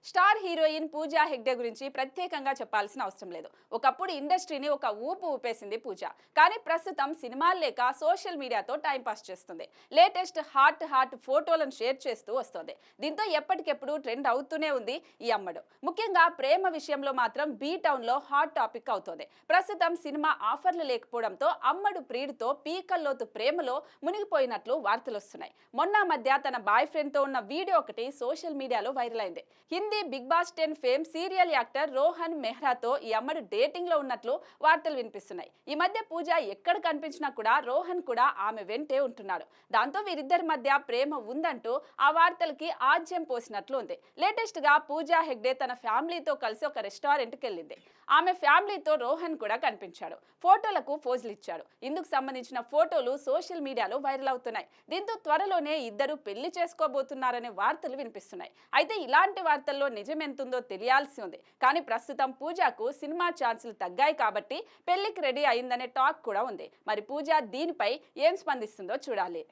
Star heroine Pooja Hegde గురించి ప్రత్యేకంగా చెప్పాల్సిన అవసరం లేదు. ఒకప్పుడు ఇండస్ట్రీని ఒక ఊపు ఊపేసింది పూజ. కానీ ప్రస్తుతం సినిమాలు లేక సోషల్ మీడియాతో టైం పాస్ చేస్తుంది. లేటెస్ట్ హాట్ ఫోటోలను షేర్ చేస్తూ వస్తుంది. దీంతో ఎప్పటికెప్పుడు ట్రెండ్ అవుతూనే ఉంది ఈ అమ్మడు. ముఖ్యంగా ప్రేమ విషయంలో మాత్రం బీ టౌన్ లో హాట్ టాపిక్ అవుతోంది. ప్రస్తుతం సినిమా ఆఫర్లు లేకపోవడంతో అమ్మడు ప్రియుడితో పీకల్లోతు ప్రేమలో మునిగిపోయినట్లు వార్తలు వస్తున్నాయి. మొన్న మధ్య తన బాయ్ ఫ్రెండ్ తో ఉన్న వీడియో ఒకటి సోషల్ మీడియాలో వైరల్ అయింది. Hindi Bigg Boss 10 fame serial actor Rohan మెహ్రాతో ఈ అమ్మడు డేటింగ్ లో ఉన్నట్లు వార్తలు వినిపిస్తున్నాయి. ఈ మధ్య పూజ ఎక్కడ కనిపించినా కూడా రోహన్ కూడా ఆమె వెంటే ఉంటున్నాడు. దాంతో వీరిద్దరి మధ్య ప్రేమ ఉందంటూ ఆ వార్తలకి ఆజ్యం పోసినట్లు ఉంది. లేటెస్ట్ గా పూజా హెగ్డే తన ఫ్యామిలీతో కలిసి ఒక రెస్టారెంట్ కి వెళ్ళింది. ఆమె ఫ్యామిలీతో రోహన్ కూడా కనిపించాడు. ఫోటోలకు పోజులు ఇచ్చాడు. ఇందుకు సంబంధించిన ఫోటోలు సోషల్ మీడియాలో వైరల్ అవుతున్నాయి. దీంతో త్వరలోనే ఇద్దరు పెళ్లి చేసుకోబోతున్నారనే వార్తలు వినిపిస్తున్నాయి. అయితే ఇలాంటి వార్తల్లో నిజం ఎంతుందో తెలియాల్సి ఉంది. కానీ ప్రస్తుతం పూజకు సినిమా ఛాన్సులు తగ్గాయి కాబట్టి పెళ్లికి రెడీ అయిందనే టాక్ కూడా ఉంది. మరి పూజ దీనిపై ఏం స్పందిస్తుందో చూడాలి.